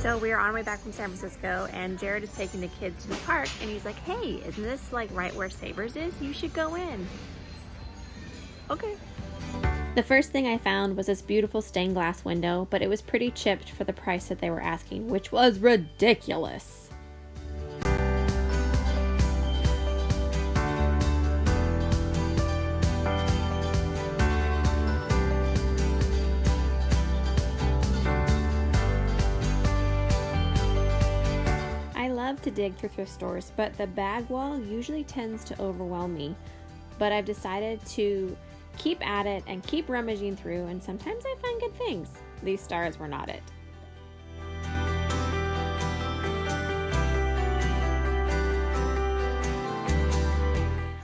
So we're on our way back from San Francisco, and Jared is taking the kids to the park, and he's like, hey, isn't this like right where Savers is? You should go in. Okay. The first thing I found was this beautiful stained glass window, but it was pretty chipped for the price that they were asking, which was ridiculous. I love to dig through thrift stores, but the bag wall usually tends to overwhelm me. But I've decided to keep at it and keep rummaging through, and sometimes I find good things. These stars were not it.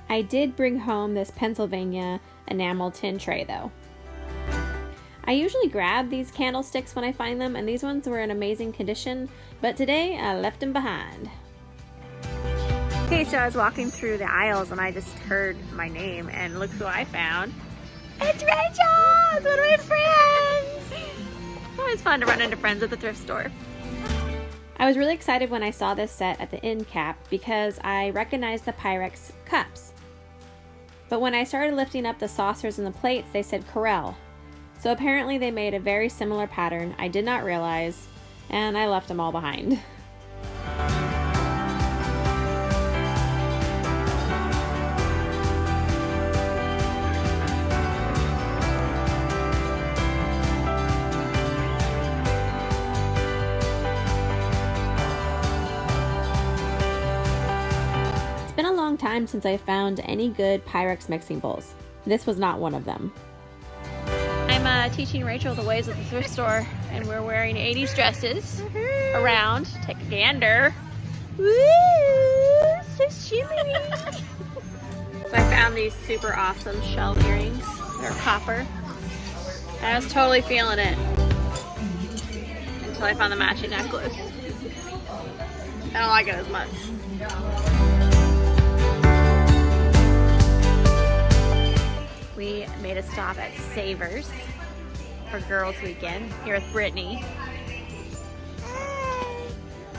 I did bring home this Pennsylvania enamel tin tray though. I usually grab these candlesticks when I find them, and these ones were in amazing condition, but today I left them behind. Okay, so I was walking through the aisles and I just heard my name, and look who I found. It's Rachel! It's one of my friends! It's always fun to run into friends at the thrift store. I was really excited when I saw this set at the end cap because I recognized the Pyrex cups. But when I started lifting up the saucers and the plates, they said Corelle. So apparently they made a very similar pattern I did not realize, and I left them all behind. It's been a long time since I found any good Pyrex mixing bowls. This was not one of them. I'm teaching Rachel the ways of the thrift store, and we're wearing 80s dresses around. Take a gander. Woo! So shimmy! So I found these super awesome shell earrings. They're copper. I was totally feeling it until I found the matching necklace. I don't like it as much. We made a stop at Savers for Girls Weekend here with Brittany.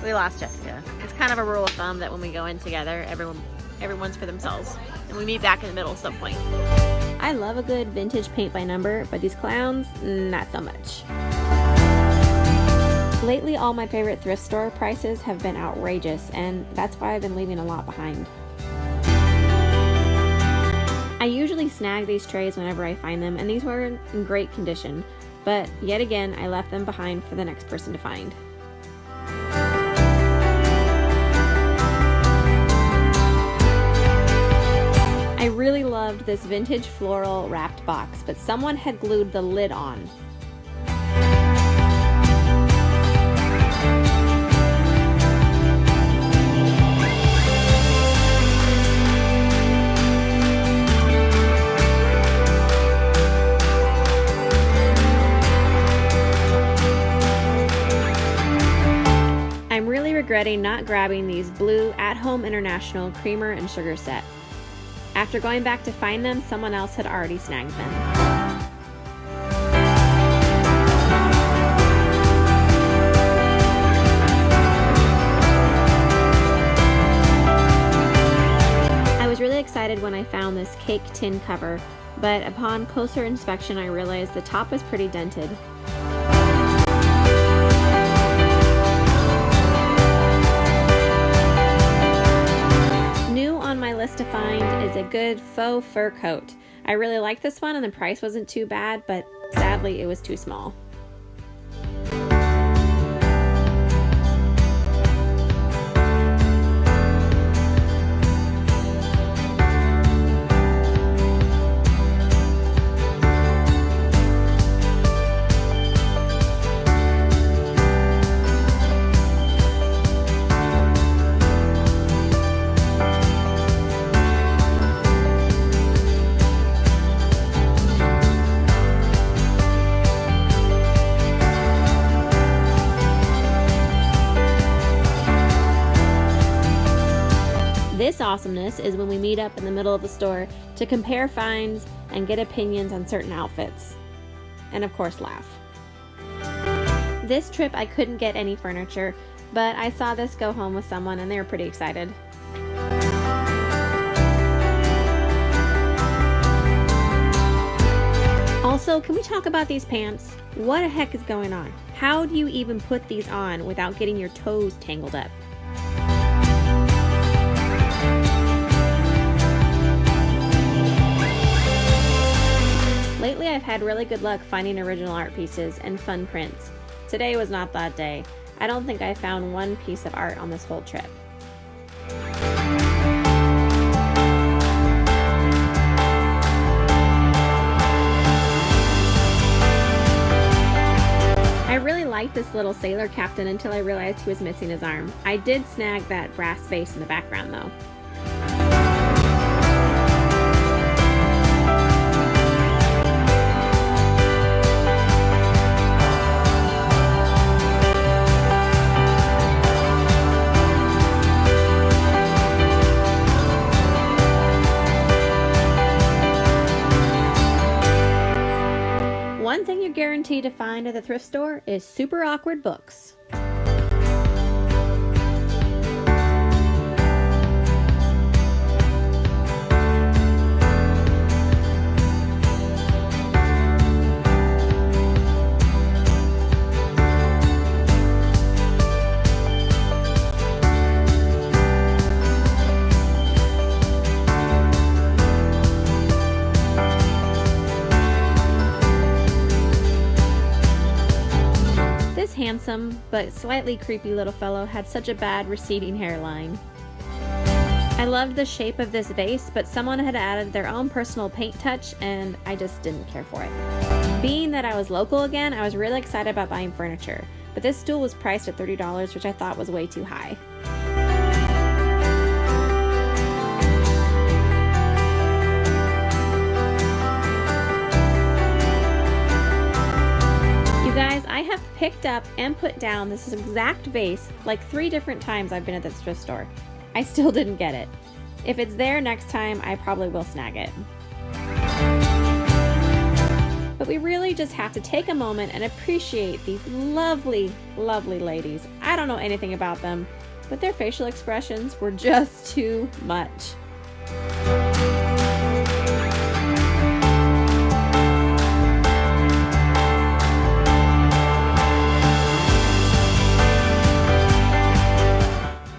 We lost Jessica. It's kind of a rule of thumb that when we go in together, everyone's for themselves, and we meet back in the middle at some point. I love a good vintage paint by number, but these clowns, not so much. Lately, all my favorite thrift store prices have been outrageous, and that's why I've been leaving a lot behind. I usually snag these trays whenever I find them, and these were in great condition, but yet again I left them behind for the next person to find. I really loved this vintage floral wrapped box, but someone had glued the lid on. I'm really regretting not grabbing these blue At Home International creamer and sugar set. After going back to find them, someone else had already snagged them. I was really excited when I found this cake tin cover, but upon closer inspection I realized the top was pretty dented. To find is a good faux fur coat. I really like this one, and the price wasn't too bad, but sadly it was too small. This awesomeness is when we meet up in the middle of the store to compare finds and get opinions on certain outfits. And of course, laugh. This trip I couldn't get any furniture, but I saw this go home with someone and they were pretty excited. Also, can we talk about these pants? What the heck is going on? How do you even put these on without getting your toes tangled up? Lately, I've had really good luck finding original art pieces and fun prints. Today was not that day. I don't think I found one piece of art on this whole trip. I really liked this little sailor captain until I realized he was missing his arm. I did snag that brass vase in the background though. One thing you're guaranteed to find at the thrift store is super awkward books. Handsome but slightly creepy little fellow had such a bad receding hairline. I loved the shape of this vase, but someone had added their own personal paint touch and I just didn't care for it. Being that I was local again, I was really excited about buying furniture, but this stool was priced at $30, which I thought was way too high. Guys, I have picked up and put down this exact vase like 3 different times I've been at this thrift store. I still didn't get it. If it's there next time, I probably will snag it. But we really just have to take a moment and appreciate these lovely, lovely ladies. I don't know anything about them, but their facial expressions were just too much.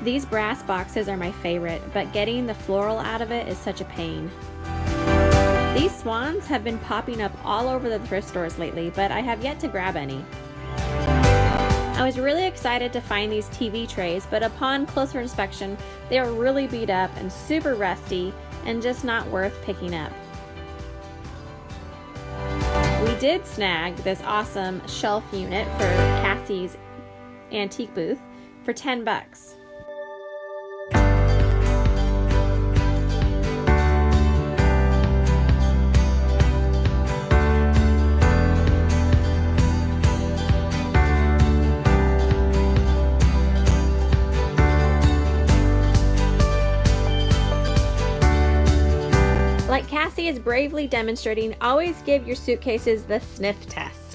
These brass boxes are my favorite, but getting the floral out of it is such a pain. These swans have been popping up all over the thrift stores lately, but I have yet to grab any. I was really excited to find these TV trays, but upon closer inspection, they are really beat up and super rusty and just not worth picking up. We did snag this awesome shelf unit for Cassie's antique booth for $10. Like Cassie is bravely demonstrating, always give your suitcases the sniff test.